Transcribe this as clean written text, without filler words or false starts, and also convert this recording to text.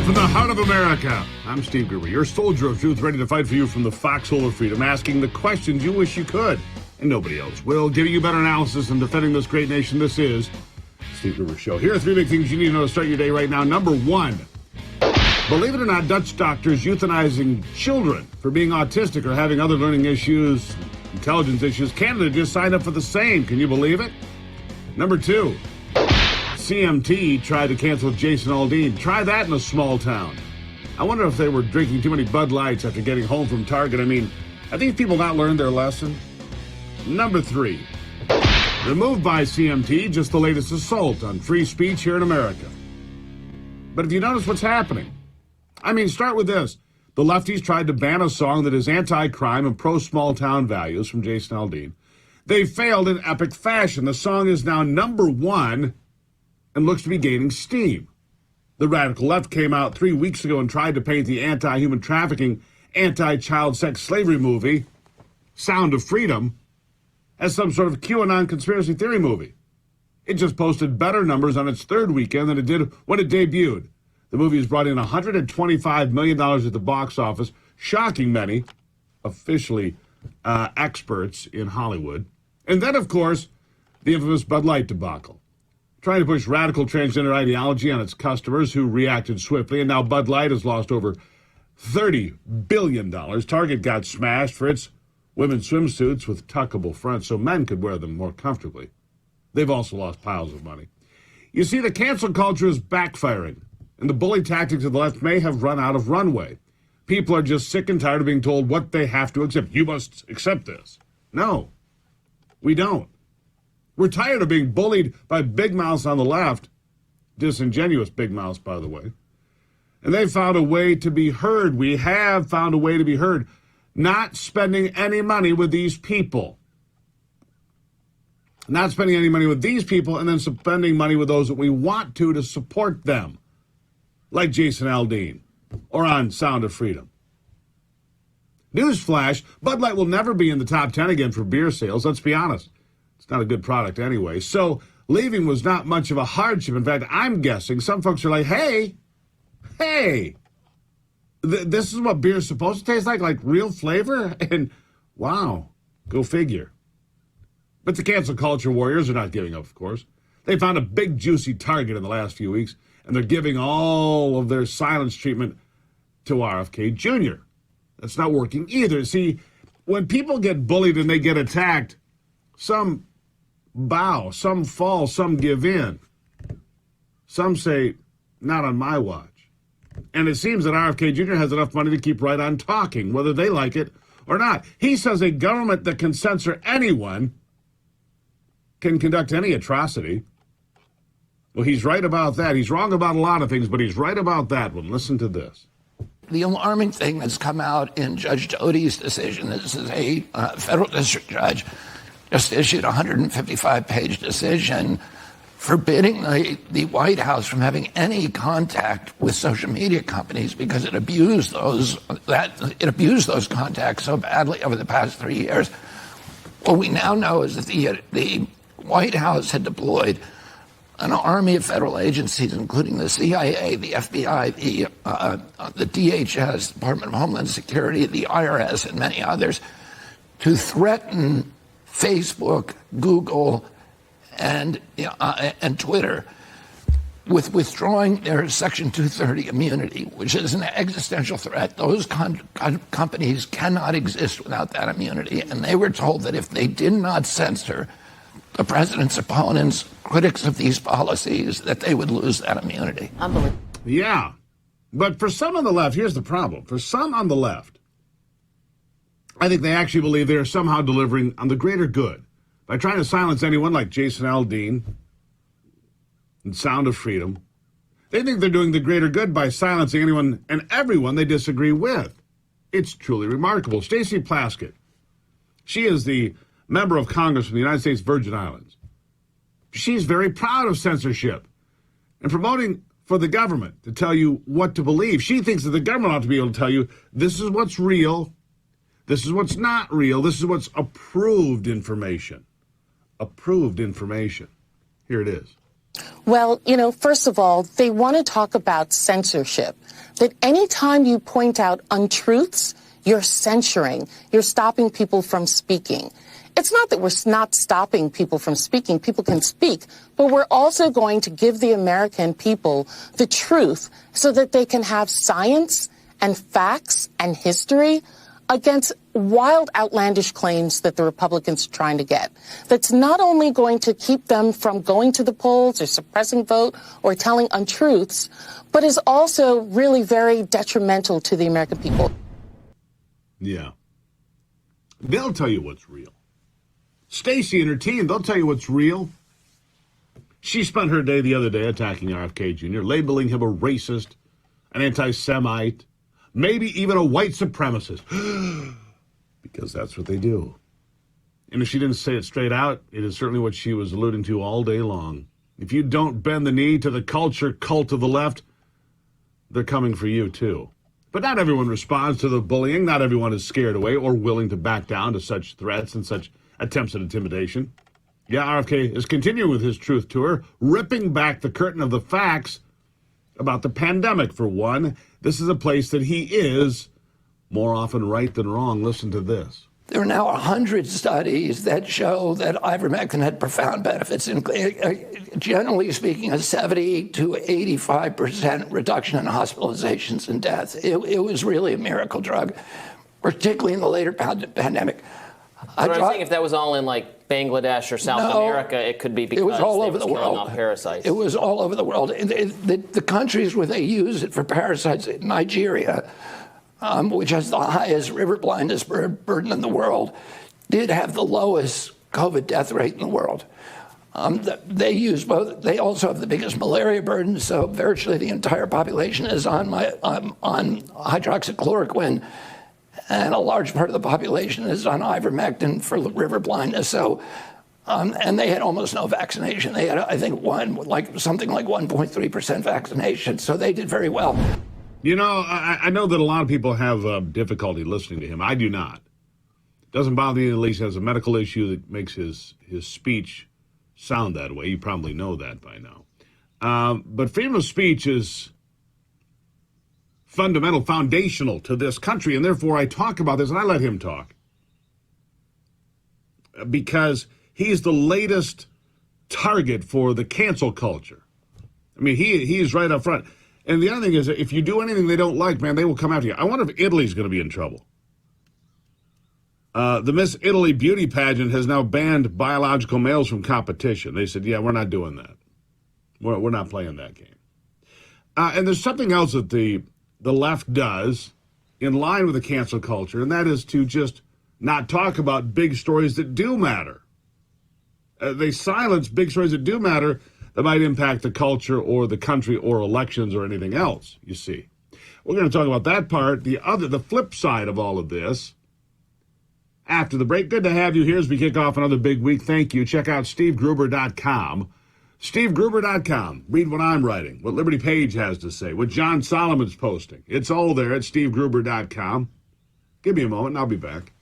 Live from the heart of America, I'm Steve Gruber, your soldier of truth, ready to fight for you from the foxhole of freedom, asking the questions you wish you could, and nobody else will, giving you better analysis and defending this great nation. This is Steve Gruber Show. Here are three big things you need to know to start your day right now. Number one, believe it or not, Dutch doctors euthanizing children for being autistic or having other learning issues, intelligence issues. Canada just signed up for the same. Can you believe it? Number two, CMT tried to cancel Jason Aldean. Try that in a small town. I wonder if they were drinking too many Bud Lights after getting home from Target. I mean, have these people not learned their lesson? Number three, removed by CMT, just the latest assault on free speech here in America. But if you notice what's happening, I mean, start with this. The lefties tried to ban a song that is anti-crime and pro-small-town values from Jason Aldean. They failed in epic fashion. The song is now number one and looks to be gaining steam. The radical left came out 3 weeks ago and tried to paint the anti-human trafficking, anti-child sex slavery movie, Sound of Freedom, as some sort of QAnon conspiracy theory movie. It just posted better numbers on its third weekend than it did when it debuted. The movie has brought in $125 million at the box office, shocking many, officially experts in Hollywood. And then, of course, the infamous Bud Light debacle. Trying to push radical transgender ideology on its customers who reacted swiftly, and now Bud Light has lost over $30 billion. Target got smashed for its women's swimsuits with tuckable fronts so men could wear them more comfortably. They've also lost piles of money. You see, the cancel culture is backfiring, and the bully tactics of the left may have run out of runway. People are just sick and tired of being told what they have to accept. You must accept this. No, we don't. We're tired of being bullied by big mouths on the left, disingenuous big mouths, by the way. And they found a way to be heard. We have found a way to be heard. Not spending any money with these people. Not spending any money with these people and then spending money with those that we want to support them. Like Jason Aldean or on Sound of Freedom. Newsflash, Bud Light will never be in the top 10 again for beer sales. Let's be honest. It's not a good product anyway. So leaving was not much of a hardship. In fact, I'm guessing some folks are like, hey, this is what beer is supposed to taste like real flavor? And wow, go figure. But the cancel culture warriors are not giving up, of course. They found a big, juicy target in the last few weeks, and they're giving all of their silence treatment to RFK Jr. That's not working either. See, when people get bullied and they get attacked, some bow, some fall, some give in. Some say, not on my watch. And it seems that RFK Jr. has enough money to keep right on talking, whether they like it or not. He says a government that can censor anyone can conduct any atrocity. Well, he's right about that. He's wrong about a lot of things, but he's right about that one. Listen to this. The alarming thing that's come out in Judge Doty's decision, this is a federal district judge, just issued a 155-page decision forbidding the White House from having any contact with social media companies because it abused those contacts so badly over the past 3 years. What we now know is that the White House had deployed an army of federal agencies, including the CIA, the FBI, the DHS, Department of Homeland Security, the IRS, and many others, to threaten Facebook, Google, and Twitter with withdrawing their Section 230 immunity, which is an existential threat. Those companies cannot exist without that immunity, and they were told that if they did not censor the president's opponents, critics of these policies, that they would lose that immunity. Unbelievable. Yeah, but for some on the left, here's the problem. For some on the left, I think they actually believe they are somehow delivering on the greater good by trying to silence anyone like Jason Aldean and Sound of Freedom. They think they're doing the greater good by silencing anyone and everyone they disagree with. It's truly remarkable. Stacey Plaskett, she is the member of Congress from the United States Virgin Islands. She's very proud of censorship and promoting for the government to tell you what to believe. She thinks that the government ought to be able to tell you this is what's real, this is what's not real, this is what's approved information. Approved information. Here it is. Well, first of all, they want to talk about censorship, that anytime you point out untruths, you're censoring, you're stopping people from speaking. It's not that we're not stopping people from speaking. People can speak, but we're also going to give the American people the truth so that they can have science and facts and history against wild, outlandish claims that the Republicans are trying to get. That's not only going to keep them from going to the polls or suppressing vote or telling untruths, but is also really very detrimental to the American people. Yeah. They'll tell you what's real. Stacey and her team, they'll tell you what's real. She spent her day the other day attacking RFK Jr., labeling him a racist, an anti-Semite, maybe even a white supremacist. Because that's what they do. And if she didn't say it straight out, it is certainly what she was alluding to all day long. If you don't bend the knee to the culture cult of the left, they're coming for you too. But not everyone responds to the bullying. Not everyone is scared away or willing to back down to such threats and such attempts at intimidation. Yeah, RFK is continuing with his truth tour, ripping back the curtain of the facts about the pandemic, for one. This is a place that he is more often right than wrong. Listen to this. There are now 100 studies that show that ivermectin had profound benefits, generally speaking, a 70 to 85% reduction in hospitalizations and deaths. It was really a miracle drug, particularly in the later pandemic. But I think if that was all in like Bangladesh or South America, it could be because it was all over the killing world. off parasites. It was all over the world. The countries where they use it for parasites, Nigeria, which has the highest river blindness burden in the world, did have the lowest COVID death rate in the world. They use both. They also have the biggest malaria burden, so virtually the entire population is on hydroxychloroquine, and a large part of the population is on ivermectin for river blindness. So, and they had almost no vaccination. They had, I think, something like 1.3% vaccination. So they did very well. I know that a lot of people have difficulty listening to him. I do not. Doesn't bother me, at least has a medical issue that makes his speech sound that way. You probably know that by now. But freedom of speech is foundational to this country, and therefore I talk about this, and I let him talk. Because he's the latest target for the cancel culture. I mean, he's right up front. And the other thing is, if you do anything they don't like, man, they will come after you. I wonder if Italy's going to be in trouble. The Miss Italy beauty pageant has now banned biological males from competition. They said, yeah, we're not doing that. We're not playing that game. And there's something else that the left does in line with the cancel culture, and that is to just not talk about big stories that do matter. They silence big stories that do matter that might impact the culture or the country or elections or anything else, you see. We're going to talk about that part, the flip side of all of this, after the break. Good to have you here as we kick off another big week. Thank you. Check out SteveGruber.com. SteveGruber.com. Read what I'm writing, what Liberty Page has to say, what John Solomon's posting. It's all there at SteveGruber.com. Give me a moment and I'll be back.